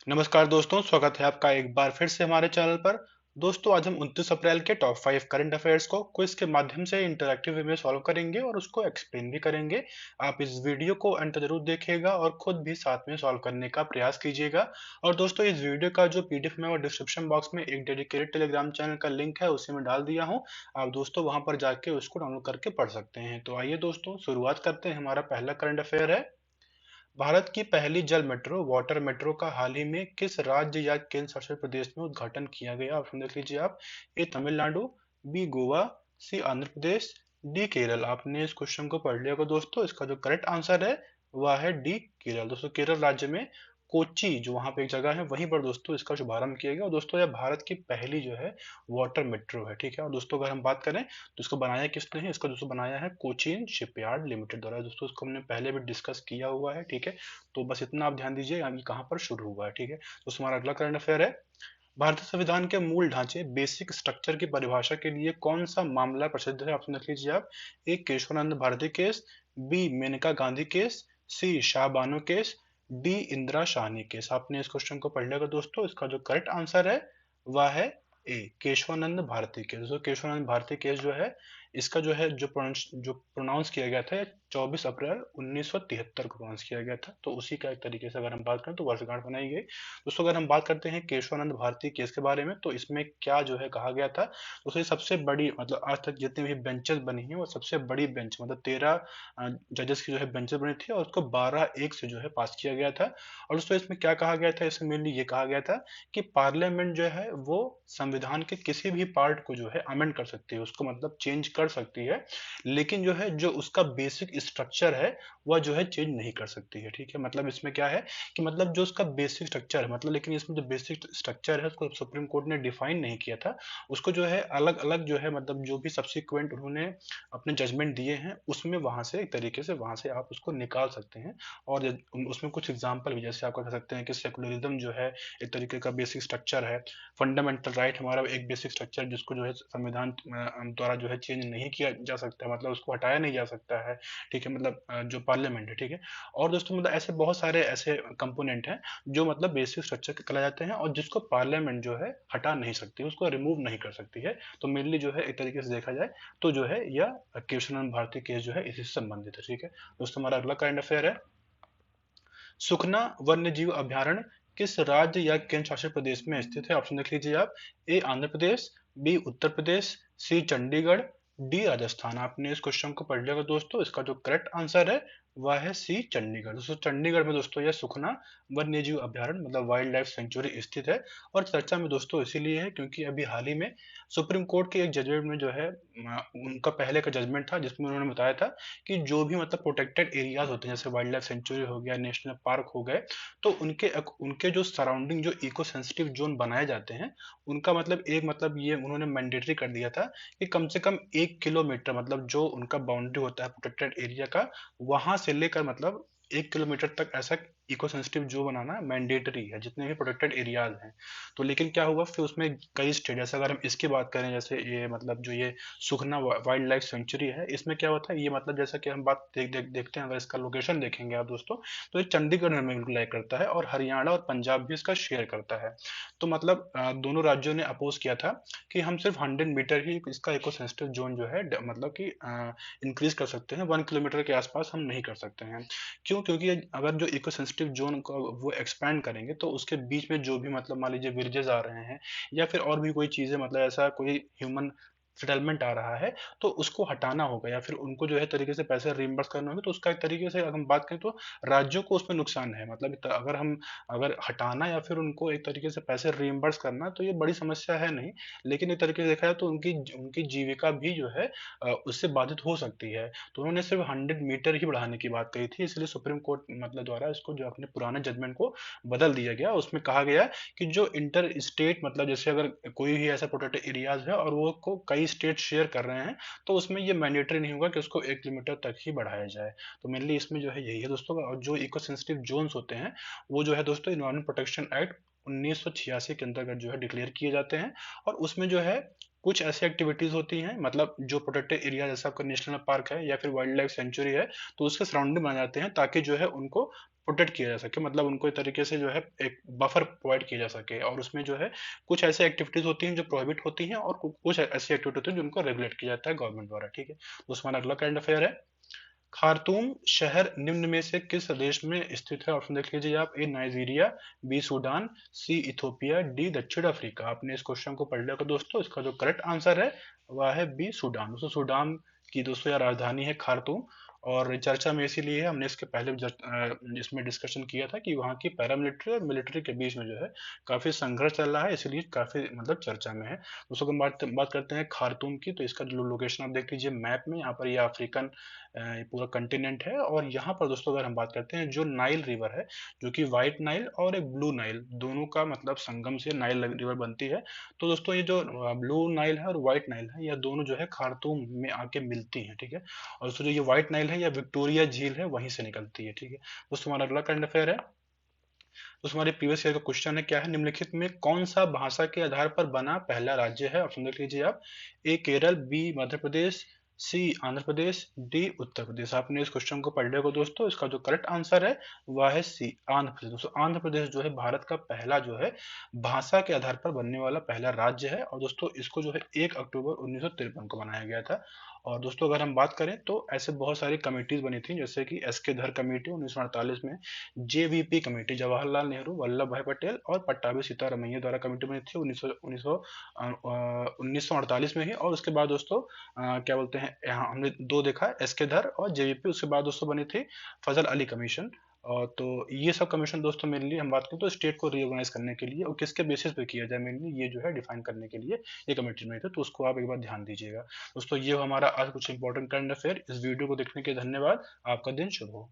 नमस्कार दोस्तों, स्वागत है आपका एक बार फिर से हमारे चैनल पर। दोस्तों, आज हम 29 अप्रैल के टॉप 5 करंट अफेयर्स को क्विज के माध्यम से इंटरैक्टिव वे में सॉल्व करेंगे और उसको एक्सप्लेन भी करेंगे। आप इस वीडियो को अंत जरूर देखिएगा और खुद भी साथ में सॉल्व करने का प्रयास कीजिएगा। और दोस्तों, इस वीडियो का जो पीडीएफ में और डिस्क्रिप्शन बॉक्स में एक डेडिकेटेड टेलीग्राम चैनल का लिंक है उसे मैं डाल दिया हूँ। आप दोस्तों वहां पर जाके उसको डाउनलोड करके पढ़ सकते हैं। तो आइए दोस्तों, शुरुआत करते हैं। हमारा पहला करंट अफेयर है, भारत की पहली जल मेट्रो वाटर मेट्रो का हाल ही में किस राज्य या केंद्र शासित प्रदेश में उद्घाटन किया गया? ऑप्शन देख लीजिए आप। ए तमिलनाडु, बी गोवा, सी आंध्र प्रदेश, डी केरल। आपने इस क्वेश्चन को पढ़ लिया होगा दोस्तों। इसका जो करेक्ट आंसर है वह है डी केरल। दोस्तों, केरल राज्य में कोच्चि जो वहां पे एक जगह है वहीं पर दोस्तों इसका शुभारंभ किया गया। और दोस्तों, यह भारत की पहली जो है वाटर मेट्रो है। ठीक है। और दोस्तों, अगर हम बात करें तो इसको बनाया किसने है? इसको दोस्तों बनाया है कोचीन शिपयार्ड लिमिटेड द्वारा। दोस्तों, इसको हमने पहले भी डिस्कस किया हुआ है। ठीक है। तो बस इतना आप ध्यान दीजिए ये कहाँ पर शुरू हुआ है। ठीक है। तो हमारा अगला करंट अफेयर है, भारतीय संविधान के मूल ढांचे बेसिक स्ट्रक्चर की परिभाषा के लिए कौन सा मामला प्रसिद्ध है? ऑप्शन देख लीजिए आप। A Keshavananda Bharati case, B Maneka Gandhi case, C Shah Bano case, D Indira Sawhney case. आपने इस क्वेश्चन को पढ़ लिया दोस्तों। इसका जो करेक्ट आंसर है वह है ए केशवानंद भारती केस। दोस्तों, केशवानंद भारती केस जो है इसका जो है जो प्रोनाउंस किया गया था 24 अप्रैल 1973 को प्रोनाउंस किया गया था। तो उसी का एक तरीके से अगर हम बात करें तो वर्षगांठ बनाई गई। दोस्तों, अगर हम बात करते हैं केशवानंद भारती केस के बारे में तो इसमें क्या जो है कहा गया था। दोस्तों, ये सबसे बड़ी मतलब आज तक जितनी भी बेंचेस बनी हैं वो सबसे बड़ी बेंच मतलब 13 जजेस की जो है बेंचेस बनी थी और उसको 12-1 से जो है पास किया गया था। और दोस्तों, इसमें क्या कहा गया था? इसमें मेनली ये कहा गया था कि पार्लियामेंट जो है वो संविधान के किसी भी पार्ट को जो है अमेंड कर सकती है, उसको मतलब चेंज कर सकती है, लेकिन जो है जो उसका बेसिक स्ट्रक्चर है वह जो है चेंज नहीं कर सकती है। ठीक है। मतलब इसमें क्या है कि मतलब जो उसका बेसिक स्ट्रक्चर है मतलब, लेकिन इसमें जो बेसिक स्ट्रक्चर है उसको सुप्रीम कोर्ट ने डिफाइन नहीं किया था। उसको जो है अलग अलग जो है मतलब जो भी सब्सिक्वेंट उन्होंने अपने जजमेंट दिए हैं उसमें वहां से एक तरीके से वहां से आप उसको निकाल सकते हैं। और उसमें कुछ एग्जाम्पल भी जैसे आप कह सकते हैं कि सेकुलरिज्म जो है एक तरीके का बेसिक स्ट्रक्चर है। फंडामेंटल राइट हमारा एक बेसिक स्ट्रक्चर जिसको जो है संविधान द्वारा जो है चेंज नहीं किया जा सकता, मतलब उसको हटाया नहीं जा सकता है। ठीक है। मतलब जो पार्लियामेंट है। ठीक है। और दोस्तों, मतलब ऐसे बहुत सारे ऐसे कंपोनेंट हैं जो मतलब बेसिक स्ट्रक्चर के कहलाए जाते हैं और जिसको पार्लियामेंट जो है हटा नहीं सकती, उसको रिमूव नहीं कर सकती है। तो मेनली जो है एक तरीके से देखा जाए तो जो है यह केशवानंद भारती केस जो है इसी से संबंधित है। ठीक है। दोस्तों, हमारा अगला करंट अफेयर है, सुखना वन्य जीव अभयारण्य किस राज्य या केंद्र शासित प्रदेश में स्थित है? ऑप्शन देख लीजिए आप। ए आंध्र प्रदेश, बी उत्तर प्रदेश, सी चंडीगढ़, डी राजस्थान। आपने इस क्वेश्चन को पढ़ लिया होगा दोस्तों। इसका जो करेक्ट आंसर है वह है सी चंडीगढ़। दोस्तों, चंडीगढ़ में दोस्तों यह सुखना वन्य जीव अभयारण्य मतलब वाइल्ड लाइफ सेंचुरी स्थित है। और चर्चा में दोस्तों इसीलिए है क्योंकि अभी हाल ही में सुप्रीम कोर्ट के एक जजमेंट में जो है उनका पहले का जजमेंट था जिसमें उन्होंने बताया था कि जो भी मतलब प्रोटेक्टेड एरियाज होते हैं जैसे वाइल्ड लाइफ सेंचुरी हो गया, नेशनल पार्क हो गए, तो उनके जो सराउंडिंग जो इको सेंसिटिव जोन बनाए जाते हैं उनका मतलब एक मतलब ये उन्होंने मैंडेटरी कर दिया था कि कम से कम 1 किलोमीटर मतलब जो उनका बाउंड्री होता है प्रोटेक्टेड एरिया का वहां से लेकर मतलब 1 किलोमीटर तक ऐसा इको सेंसिटिव जो बनाना मैंडेटरी है जितने भी प्रोटेक्टेड एरियाज हैं। तो लेकिन क्या हुआ फिर उसमें कई स्टेट, जैसे अगर हम इसकी बात करें जैसे ये मतलब जो ये सुखना वाइल्ड लाइफ सेंचुरी है इसमें क्या होता है ये मतलब जैसा कि हम बात देखते हैं, अगर इसका लोकेशन देखेंगे आप दोस्तों तो ये चंडीगढ़ में बिल्कुल लाइक करता है और हरियाणा और पंजाब भी इसका शेयर करता है। तो मतलब दोनों राज्यों ने अपोज किया था कि हम सिर्फ 100 मीटर ही इसका इको सेंसिटिव जोन जो है मतलब कि इंक्रीज कर सकते हैं, 1 किलोमीटर के आसपास हम नहीं कर सकते हैं। क्यों? क्योंकि अगर जो इको सेंसिटिव जोन को वो एक्सपैंड करेंगे तो उसके बीच में जो भी मतलब मान लीजिए विलेजेस आ रहे हैं या फिर और भी कोई चीजें मतलब ऐसा कोई ह्यूमन सेटलमेंट आ रहा है तो उसको हटाना होगा या फिर उनको जो है तरीके से पैसे रिइंबर्स करने होंगे। तो उसका एक तरीके से अगर हम बात करें तो राज्यों को उसमें नुकसान है। मतलब अगर हटाना या फिर उनको एक तरीके से पैसे रिइंबर्स करना तो ये बड़ी समस्या है नहीं, लेकिन एक तरीके से देखा जाए तो उनकी उनकी जीविका भी जो है उससे बाधित हो सकती है। तो उन्होंने सिर्फ 100 मीटर ही बढ़ाने की बात कही थी, इसलिए सुप्रीम कोर्ट मतलब द्वारा इसको जो अपने पुराने जजमेंट को बदल दिया गया। उसमें कहा गया कि जो इंटर स्टेट मतलब जैसे अगर कोई भी ऐसा प्रोटेक्टेड एरियाज है और वो को कई स्टेट शेयर कर रहे हैं तो उसमें ये मैंडेटरी नहीं होगा कि उसको 1 किलोमीटर तक ही बढ़ाया जाए। तो मेनली इसमें जो है यही है दोस्तों। और जो इको सेंसिटिव जोन्स होते हैं वो जो है दोस्तों इन्वायरमेंट प्रोटेक्शन एक्ट 1986 के अंतर्गत जो है डिक्लेयर किए जाते हैं। और उसमें जो है कुछ ऐसी एक्टिविटीज होती हैं मतलब जो प्रोटेक्टेड एरिया जैसा आपका नेशनल पार्क है या फिर वाइल्ड लाइफ सेंचुरी है तो उसके सराउंडिंग बनाए जाते हैं ताकि जो है उनको प्रोटेक्ट किया जा सके, मतलब उनको एक तरीके से जो है एक बफर प्रोवाइड किया जा सके। और उसमें जो है कुछ ऐसे एक्टिविटीज होती हैं जो प्रोहिबिट होती हैं, और कुछ ऐसी एक्टिविटी होती है जिनको रेगुलेट किया जाता है गवर्नमेंट द्वारा, ठीक है। तो उसमें अगला करंट अफेयर है, खार्तूम शहर निम्न में से किस देश में स्थित है? ऑप्शन देख लीजिए आप, ए नाइजीरिया, बी सूडान, सी इथोपिया, डी दक्षिण अफ्रीका। आपने इस क्वेश्चन को पढ़ लिया होगा दोस्तों, इसका जो करेक्ट आंसर है वह है बी सूडान। दोस्तों सूडान की दोस्तों यह राजधानी है खार्तूम। और चर्चा में इसीलिए है, हमने इसके पहले भी इसमें डिस्कशन किया था कि वहाँ की पैरामिलिट्री और मिलिट्री के बीच में जो है काफी संघर्ष चल रहा है, इसलिए काफी मतलब चर्चा में है। दोस्तों हम बात करते हैं खार्तूम की, तो इसका जो लोकेशन आप देख लीजिए मैप में, यहाँ पर ये अफ्रीकन ये पूरा कंटिनेंट है। और यहाँ पर दोस्तों अगर हम बात करते हैं, जो नाइल रिवर है, जो कि व्हाइट नाइल और एक ब्लू नाइल दोनों का मतलब संगम से नाइल रिवर बनती है। तो दोस्तों ये जो ब्लू नाइल है और व्हाइट नाइल है, यह दोनों जो है खार्तूम में आके मिलती हैं, ठीक है। और दोस्तों जो ये व्हाइट नाइल है, या विक्टोरिया झील है, वहीं से निकलती है, ठीक है। दोस्तों हमारा अगला करंट अफेयर है, तो हमारे प्रीवियस ईयर का क्वेश्चन है, क्या है, निम्नलिखित में कौन सा भाषा के आधार पर बना पहला राज्य है? ऑप्शन देख लीजिए आप, ए केरल, बी मध्य प्रदेश, सी आंध्र प्रदेश, डी उत्तर प्रदेश। आपने इस क्वेश्चन को पढ़ लिया होगा दोस्तों, इसका जो करेक्ट आंसर है वह है सी आंध्र प्रदेश। दोस्तों आंध्र प्रदेश जो है भारत का पहला जो है भाषा के आधार पर बनने वाला पहला राज्य है। और दोस्तों इसको जो है 1 अक्टूबर 1953 को बनाया गया था। और दोस्तों अगर हम बात करें तो ऐसे बहुत सारी कमेटीज बनी थी, जैसे कि एस के धर कमेटी 1948 में, जेवीपी कमेटी जवाहरलाल नेहरू वल्लभ भाई पटेल और पट्टाभी सीतारमैया द्वारा कमेटी बनी थी 1948 में ही। और उसके बाद दोस्तों क्या बोलते हैं, यहाँ हमने दो देखा, एस के धर और जेवीपी। उसके बाद दोस्तों बनी थी फजल अली कमीशन। और तो ये सब कमीशन दोस्तों मेनली हम बात करें तो स्टेट को रीऑर्गेनाइज करने के लिए और किसके बेसिस पे किया जाए, मेनली ये जो है डिफाइन करने के लिए ये कमेटी बनी थी। तो उसको आप एक बार ध्यान दीजिएगा दोस्तों। ये हमारा आज कुछ इंपॉर्टेंट करंट अफेयर। इस वीडियो को देखने के लिए धन्यवाद। आपका दिन शुभ हो।